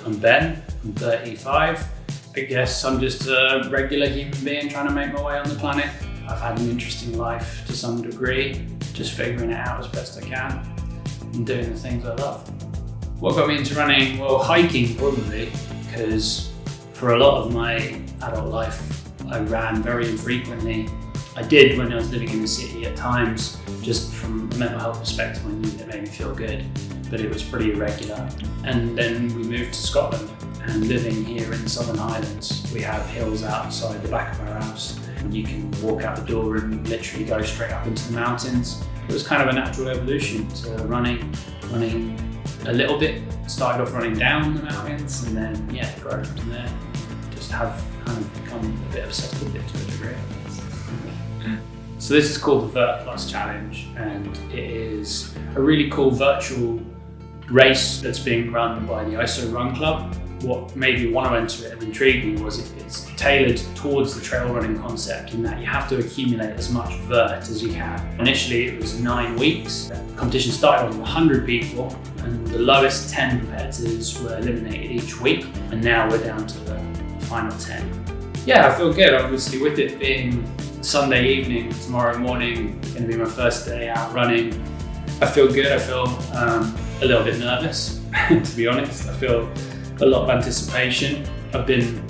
I'm Ben, I'm 35. I guess I'm just a regular human being trying to make my way on the planet. I've had an interesting life to some degree, just figuring it out as best I can and doing the things I love. What got me into running? Well, hiking probably, because for a lot of my adult life, I ran very infrequently. I did when I was living in the city at times, just from a mental health perspective, I knew that made me feel good, but it was pretty irregular. And then we moved to Scotland, and living here in the Southern Highlands, we have hills outside the back of our house. You can walk out the door and literally go straight up into the mountains. It was kind of a natural evolution to running a little bit. Started off running down the mountains and then growing from there. Just have kind of become a bit obsessed with it to a degree. So this is called the Vert Plus challenge, and it is a really cool virtual race that's being run by the ISORUNCLub. What made me want to enter it and intrigue me was it's tailored towards the trail running concept in that you have to accumulate as much vert as you can. Initially it was 9 weeks. The competition started with 100 people and the lowest 10 competitors were eliminated each week, and now we're down to the final 10. Yeah, I feel good, obviously, with it being Sunday evening, tomorrow morning, going to be my first day out running. I feel good, I feel a little bit nervous, to be honest. I feel a lot of anticipation. I've been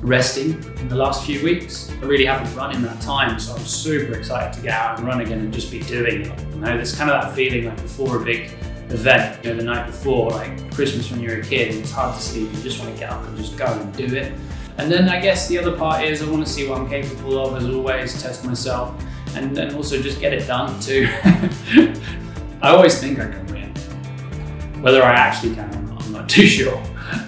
resting in the last few weeks. I really haven't run in that time, so I'm super excited to get out and run again and just be doing it. You know, there's kind of that feeling like before a big event, you know, the night before, like Christmas when you're a kid and it's hard to sleep, you just want to get up and just go and do it. And then I guess the other part is I want to see what I'm capable of, as always, test myself, and then also just get it done too. I always think I can win. Whether I actually can or not, I'm not too sure.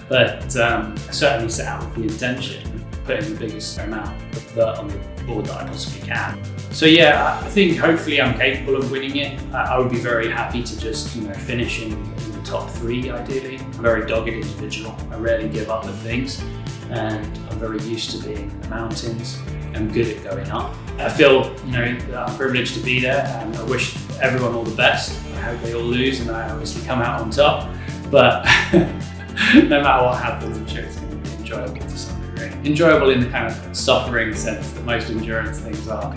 But I certainly set out with the intention of putting the biggest amount of vert on the board that I possibly can. So yeah, I think hopefully I'm capable of winning it. I would be very happy to just finish in the top 3 ideally. I'm a very dogged individual. I rarely give up at things, and I'm very used to being in the mountains. I'm good at going up. I feel that I'm privileged to be there, and I wish everyone all the best. I hope they all lose and I obviously come out on top. But no matter what happens, I'm sure it's going to be enjoyable to some degree. Enjoyable in the kind of suffering sense that most endurance things are.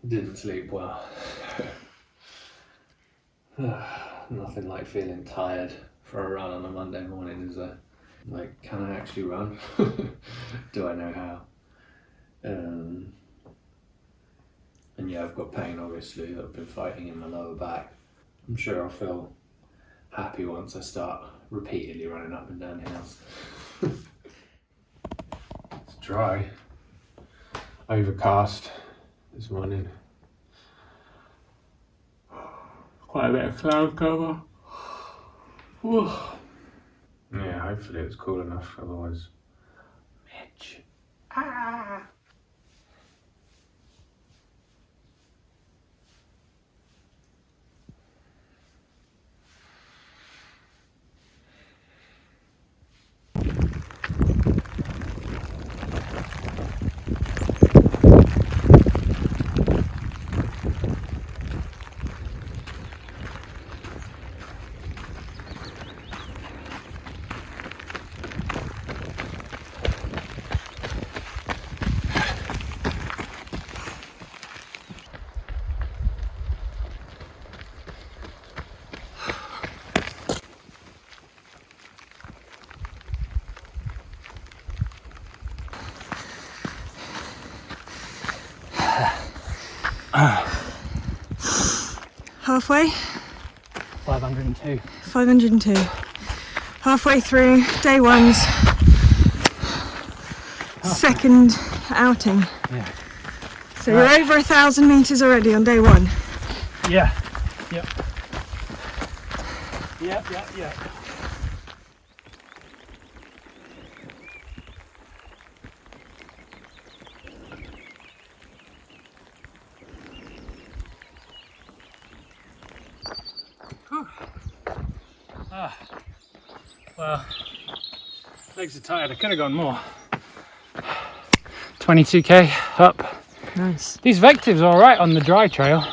Didn't sleep well. Nothing like feeling tired for a run on a Monday morning, is there? Like, can I actually run? Do I know how? And yeah, I've got pain obviously that I've been fighting in my lower back. I'm sure I'll feel happy once I start repeatedly running up and down hills. It's dry. Overcast this morning. Quite a bit of cloud cover. Whew. Yeah, hopefully it's cool enough, otherwise. Mitch. Ah! Halfway? 502. 502. Halfway through day 1's second outing. Yeah. So you're over 1,000 metres already on day 1. Yeah. Yep. Yep. Well, legs are tired. I could have gone more. 22k up. Nice. These Vectives are all right on the dry trail.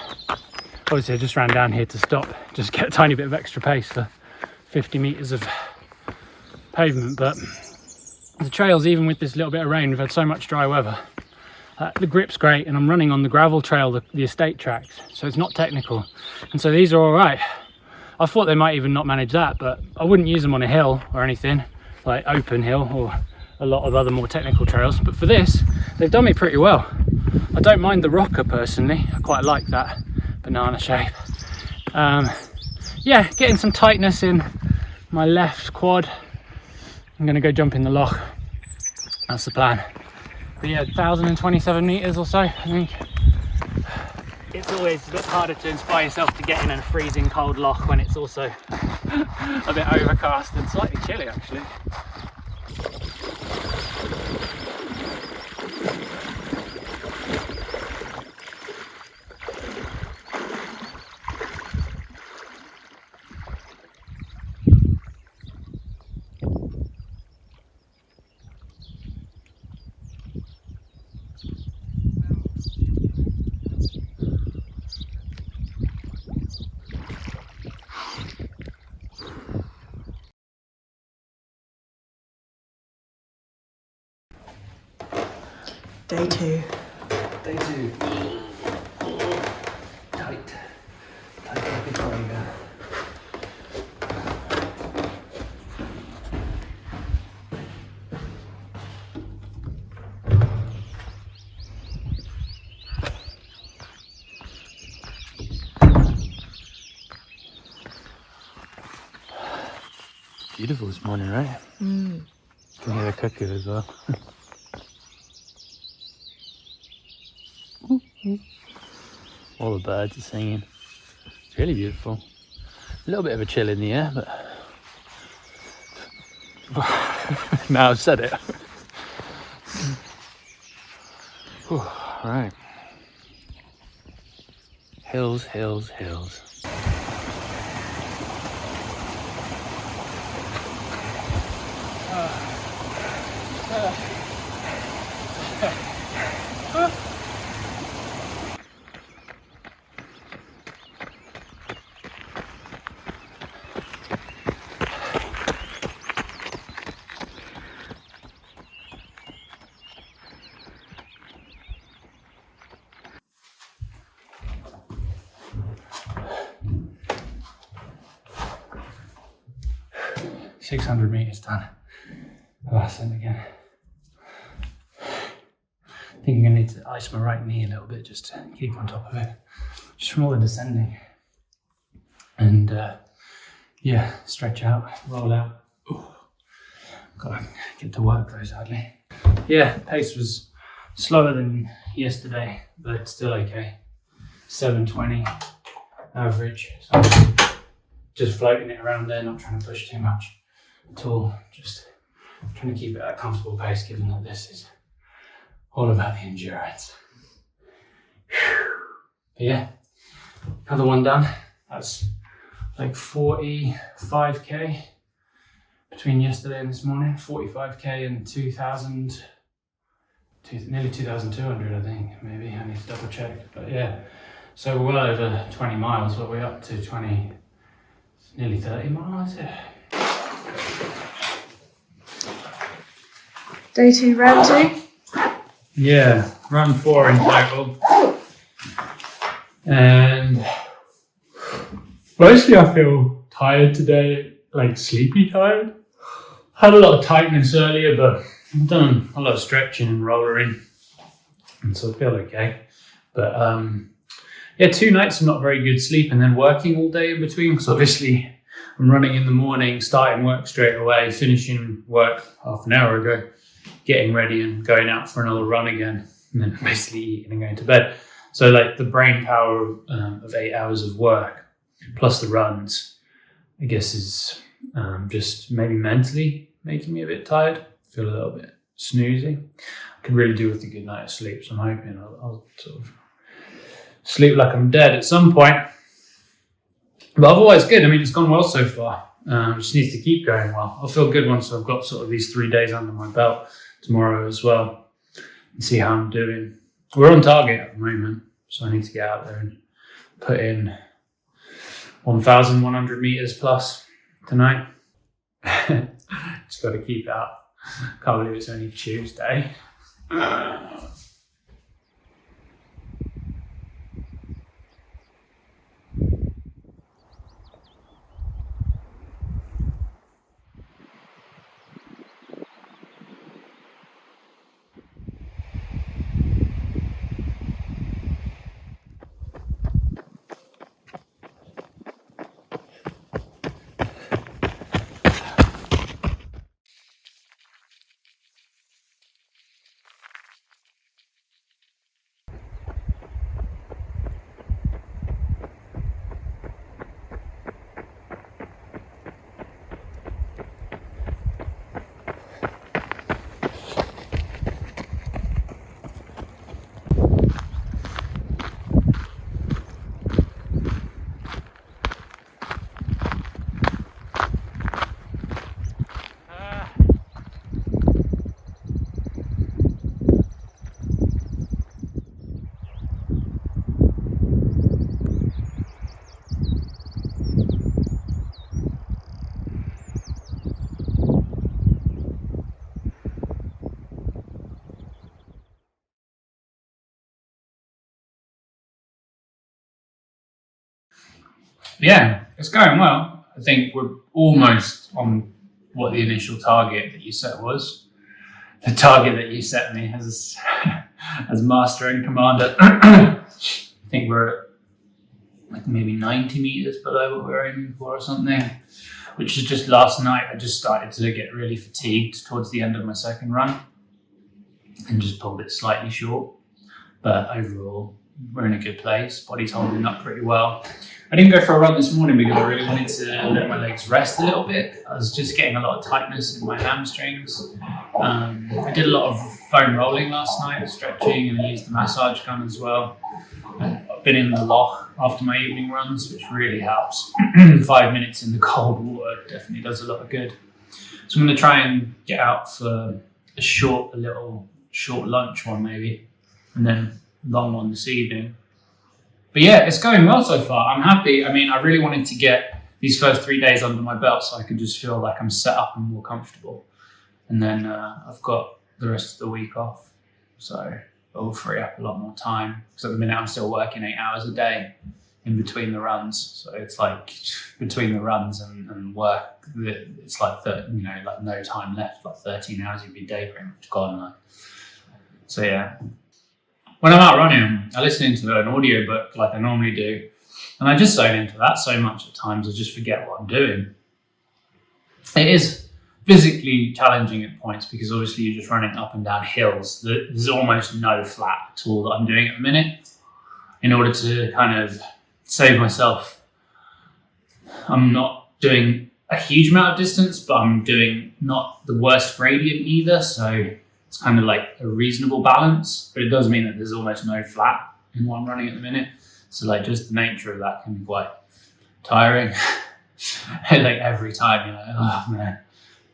Obviously, I just ran down here to stop, just get a tiny bit of extra pace for 50 meters of pavement. But the trails, even with this little bit of rain, we've had so much dry weather. The grip's great, and I'm running on the gravel trail, the estate tracks, so it's not technical. And so these are all right. I thought they might even not manage that, but I wouldn't use them on a hill or anything, like open hill or a lot of other more technical trails. But for this, they've done me pretty well. I don't mind the rocker personally. I quite like that banana shape. Yeah, getting some tightness in my left quad. I'm gonna go jump in the loch. That's the plan. But yeah, 1,027 meters or so, I think. It's always a bit harder to inspire yourself to get in a freezing cold loch when it's also a bit overcast and slightly chilly actually. Day 2. Day 2. Tight like a tiger. Beautiful this morning, right? You can hear the cuckoo as well. All the birds are singing. It's really beautiful. A little bit of a chill in the air, but now I've said it. Whew, right. Hills, hills, hills. $600 meters done. Oh, ascent again. I think I'm gonna need to ice my right knee a little bit just to keep on top of it, just from all the descending. And yeah, stretch out, roll out. Ooh. Gotta get to work though, sadly. Yeah, pace was slower than yesterday, but still okay. 7:20 average. So just floating it around there, not trying to push too much at all. Just trying to keep it at a comfortable pace, given that this is all about the endurance. But yeah, another one done. That's like 45k between yesterday and this morning. 45k and 2,000, nearly 2,200, I think. Maybe I need to double check. But yeah, so we're well over 20 miles, but we're up to 20, nearly 30 miles. Yeah. Day 2, round 2. Yeah, run 4 in total. And mostly I feel tired today, like sleepy tired. Had a lot of tightness earlier, but I've done a lot of stretching and rollering, and so I feel okay. But yeah, 2 nights of not very good sleep and then working all day in between, because obviously I'm running in the morning, starting work straight away, finishing work half an hour ago, getting ready and going out for another run again, and then basically eating and going to bed. So like the brain power of 8 hours of work plus the runs, I guess is just maybe mentally making me a bit tired. I feel a little bit snoozy. I could really do with a good night of sleep, so I'm hoping I'll sort of sleep like I'm dead at some point. But otherwise good. I mean, it's gone well so far. Just needs to keep going well. I'll feel good once I've got sort of these 3 days under my belt tomorrow as well, and see how I'm doing. We're on target at the moment, so I need to get out there and put in 1,100 meters plus tonight. Just got to keep it up. Can't believe it's only Tuesday. Yeah, it's going well. I think we're almost on what the initial target that you set was. The target that you set me as master and commander. I think we're at like maybe 90 meters below what we were aiming for or something, which is just last night. I just started to get really fatigued towards the end of my second run and just pulled it slightly short. But overall, we're in a good place. Body's holding up pretty well. I didn't go for a run this morning because I really wanted to let my legs rest a little bit. I was just getting a lot of tightness in my hamstrings. I did a lot of foam rolling last night, stretching, and I used the massage gun as well. I've been in the loch after my evening runs, which really helps. 5 minutes in the cold water definitely does a lot of good. So I'm going to try and get out for a little short lunch one maybe, and then long one this evening. But yeah, it's going well so far. I'm happy. I mean, I really wanted to get these first 3 days under my belt so I could just feel like I'm set up and more comfortable. And then I've got the rest of the week off. So it'll free up a lot more time. Because at the minute I'm still working 8 hours a day in between the runs. So it's like between the runs and work, it's like, like no time left, like 13 hours of your day pretty much gone. Like. So yeah. When I'm out running, I listen into an audiobook like I normally do, and I just zone into that so much at times I just forget what I'm doing. It is physically challenging at points because obviously you're just running up and down hills. There's almost no flat at all that I'm doing at the minute. In order to kind of save myself, I'm not doing a huge amount of distance, but I'm doing not the worst gradient either, so it's kind of like a reasonable balance, but it does mean that there's almost no flat in what I'm running at the minute. So like just the nature of that can be quite tiring. Like every time you're like, oh man.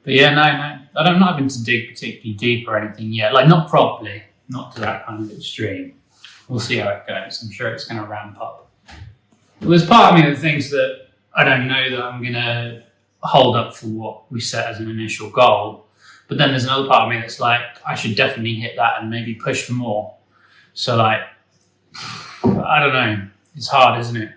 But yeah, no, I'm not having to dig particularly deep or anything yet. Like not properly, not to that kind of extreme. We'll see how it goes. I'm sure it's going to ramp up. But there's part of me that thinks that I don't know that I'm going to hold up for what we set as an initial goal. But then there's another part of me that's like, I should definitely hit that and maybe push for more. So like, I don't know. It's hard, isn't it?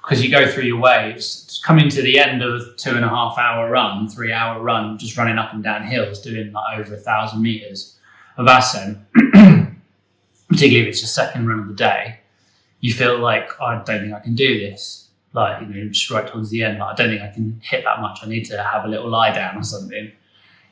Because you go through your waves. It's coming to the end of a 2.5 hour run, 3 hour run, just running up and down hills, doing like over 1,000 meters of ascent. Particularly if it's your second run of the day, you feel like, oh, I don't think I can do this. Like, just right towards the end, like, I don't think I can hit that much. I need to have a little lie down or something.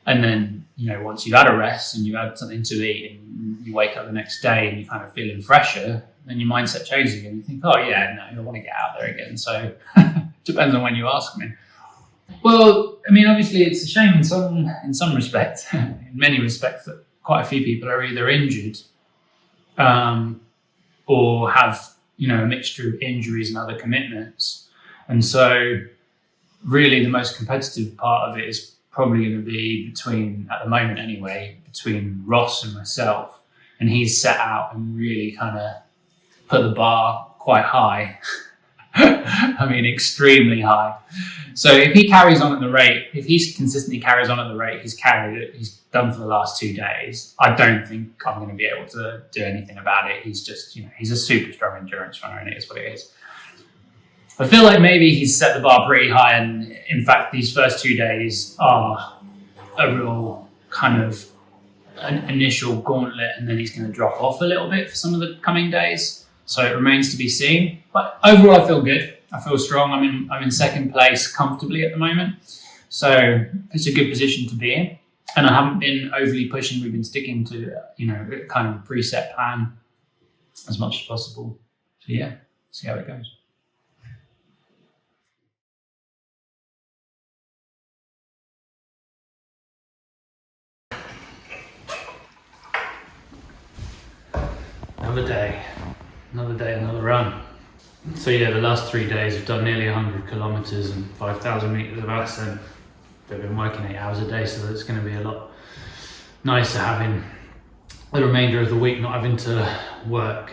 And then, once you've had a rest and you've had something to eat and you wake up the next day and you're kind of feeling fresher, then your mindset changes again. You think, oh yeah, no, I want to get out there again. So depends on when you ask me. Well, I mean, obviously it's a shame in some respects, in many respects, that quite a few people are either injured or have, a mixture of injuries and other commitments. And so really the most competitive part of it is probably going to be between, at the moment anyway, between Ross and myself. And he's set out and really kind of put the bar quite high. I mean, extremely high. So if he carries on at the rate, if he consistently carries on at the rate he's done for the last 2 days, I don't think I'm going to be able to do anything about it. He's just, he's a super strong endurance runner, and it is what it is. I feel like maybe he's set the bar pretty high, and in fact, these first 2 days are a real kind of an initial gauntlet, and then he's going to drop off a little bit for some of the coming days. So it remains to be seen. But overall, I feel good. I feel strong. I'm in second place comfortably at the moment. So it's a good position to be in. And I haven't been overly pushing. We've been sticking to, kind of a preset plan as much as possible. So yeah, see how it goes. Another day, another run. So yeah, the last 3 days I've done nearly 100 kilometers and 5,000 meters of ascent. I've been working 8 hours a day, so it's going to be a lot nicer having the remainder of the week not having to work.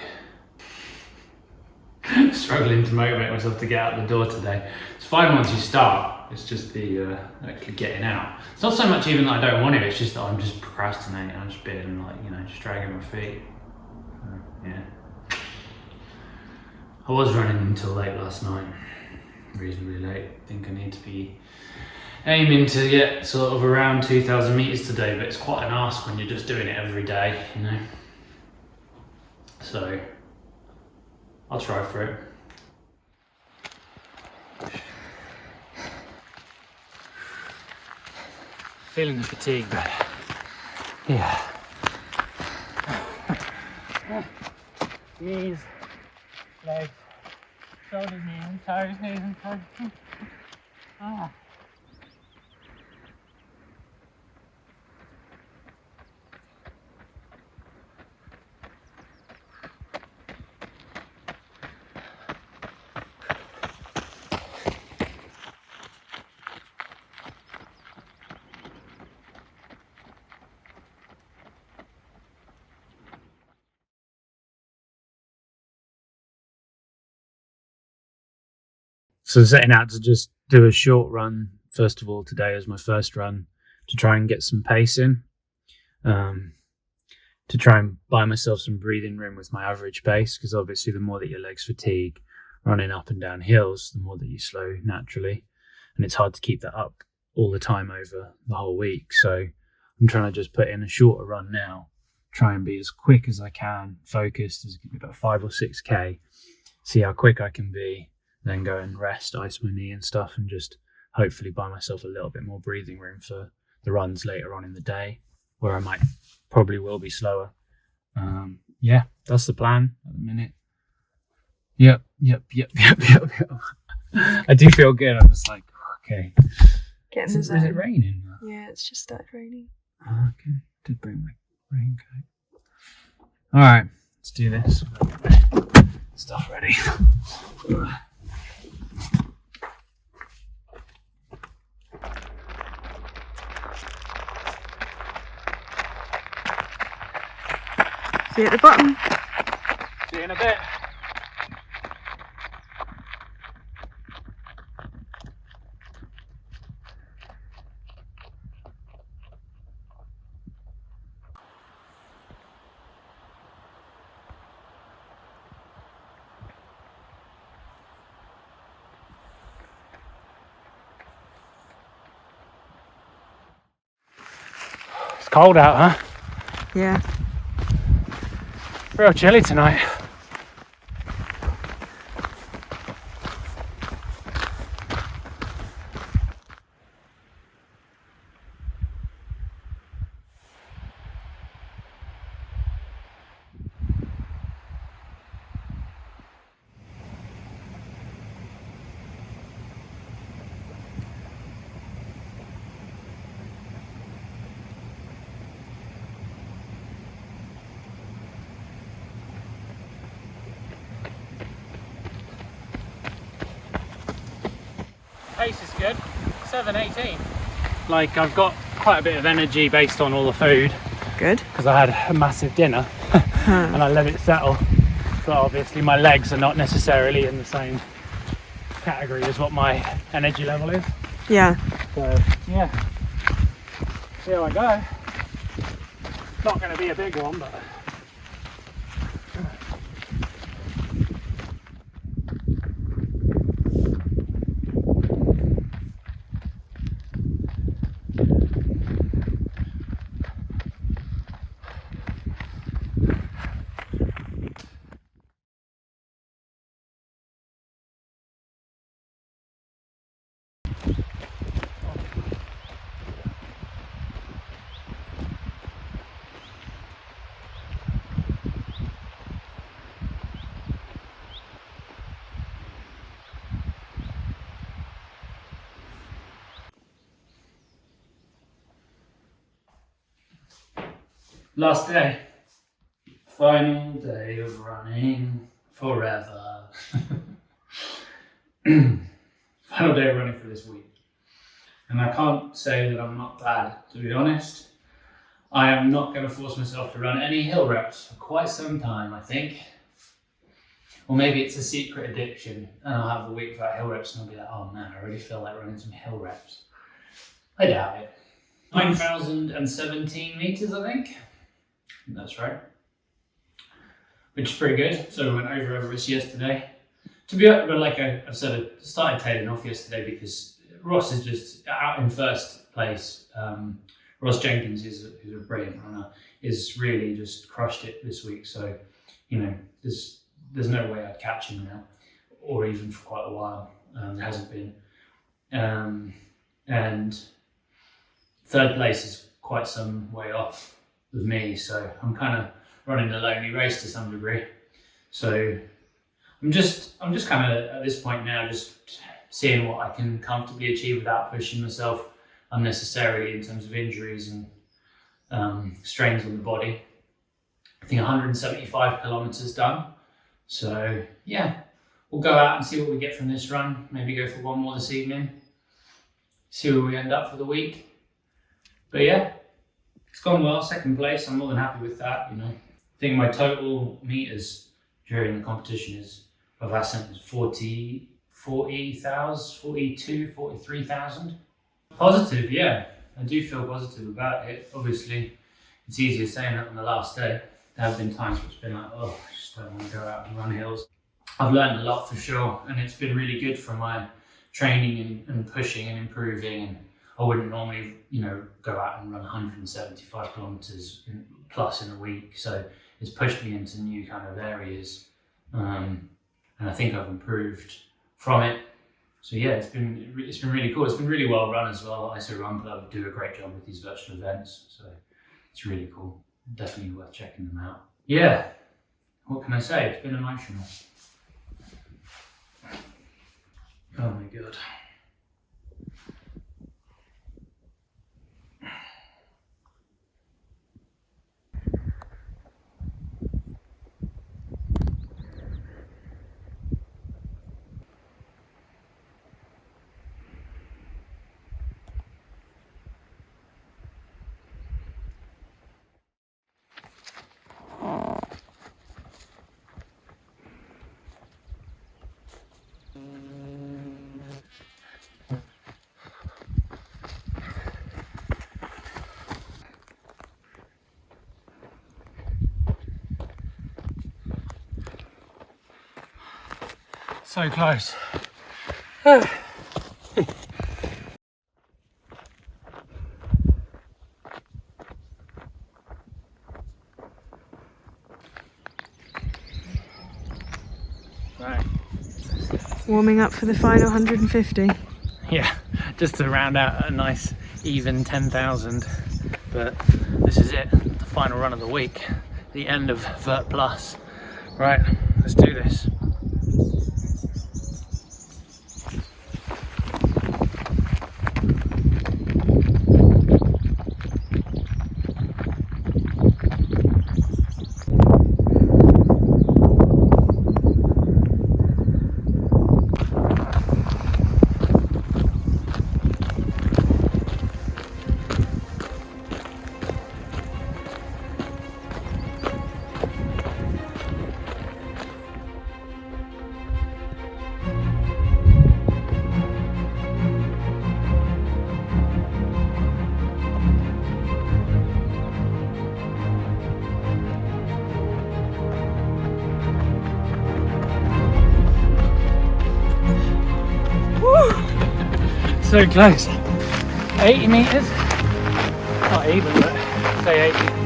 Struggling to motivate myself to get out the door today. It's fine once you start, it's just the actually getting out. It's not so much even that I don't want it, it's just that I'm just procrastinating. I'm just being like, just dragging my feet. Yeah. I was running until late last night, reasonably late. I think I need to be aiming to get sort of around 2,000 meters today, but it's quite an ask when you're just doing it every day, So I'll try for it. Feeling the fatigue, but yeah. Knees, legs, shoulders, knees and toes, knees and toes. Ah. So setting out to just do a short run, first of all, today as my first run, to try and get some pace in, to try and buy myself some breathing room with my average pace, because obviously the more that your legs fatigue running up and down hills, the more that you slow naturally, and it's hard to keep that up all the time over the whole week. So I'm trying to just put in a shorter run now, try and be as quick as I can, focused, as about 5 or 6k, see how quick I can be, then go and rest, ice my knee and stuff, and just hopefully buy myself a little bit more breathing room for the runs later on in the day, where I probably will be slower. Yeah, that's the plan at the minute. Yep. I do feel good. I'm just like, okay. Is it raining? Yeah, it's just started raining. Oh, okay, did bring my raincoat. All right, let's do this. Stuff ready. See you at the bottom. See you in a bit. It's cold out, huh? Yeah. Real chilly tonight. pace is good. 7:18. Like, I've got quite a bit of energy based on all the food. Good. Because I had a massive dinner and I let it settle. But obviously my legs are not necessarily in the same category as what my energy level is. Yeah. So yeah, here I go. It's not going to be a big one, but Last day. Final day of running forever. Final day of running for this week. And I can't say that I'm not glad, to be honest. I am not going to force myself to run any hill reps for quite some time, I think. Or maybe it's a secret addiction and I'll have a week without hill reps and I'll be like, oh man, I really feel like running some hill reps. I doubt it. 9,017 meters, I think. That's right. Which is pretty good. So we went over Everest yesterday. To be honest, but like I've said, I started tailing off yesterday because Ross is just out in first place. Ross Jenkins is a brilliant runner. Is really just crushed it this week. So, you know, there's no way I'd catch him now, or even for quite a while. There hasn't been. And third place is quite some way off with me, so I'm kind of running a lonely race to some degree. So I'm just kind of at this point now just seeing what I can comfortably achieve without pushing myself unnecessarily in terms of injuries and strains on the body. I think 175 kilometers done. So yeah, we'll go out and see what we get from this run. Maybe go for one more this evening. See where we end up for the week. But yeah, it's gone well. Second place, I'm more than happy with that. You know, I think my total meters during the competition is of ascent is 43,000. Positive, yeah. I do feel positive about it. Obviously, it's easier saying that on the last day. There have been times where it's been like, oh, I just don't want to go out and run hills. I've learned a lot for sure, and it's been really good for my training and pushing and improving. And I wouldn't normally, you know, go out and run 175 kilometers plus in a week. So it's pushed me into new kind of areas. And I think I've improved from it. So yeah, it's been really cool. It's been really well run as well. ISORUNCLub do a great job with these virtual events. So it's really cool. Definitely worth checking them out. Yeah, what can I say? It's been emotional. Oh my God. so close. Right. Warming up for the final 150. Yeah, just to round out a nice even 10,000. But this is it, the final run of the week, the end of Vert Plus. Right, let's do this. So close. 80 meters. Not even, but say 80.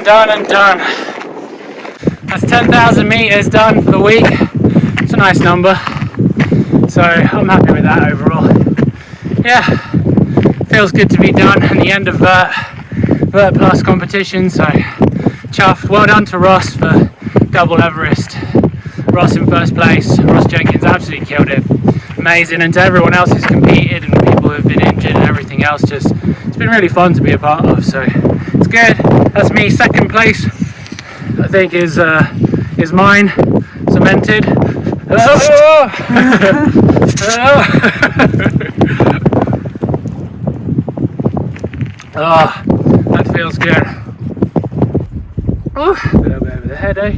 Done and done. That's 10,000 meters done for the week. It's a nice number, so I'm happy with that overall. Yeah, feels good to be done and the end of Vert Plus competition, so chuffed. Well done to Ross for double Everest. Ross in first place. Ross Jenkins absolutely killed it. Amazing. And to everyone else who's competed and people who've been injured and everything else, just it's been really fun to be a part of, so it's good. That's me. Second place I think is mine, cemented. Oh! Oh, that feels good. Ooh, a little bit over the head, eh?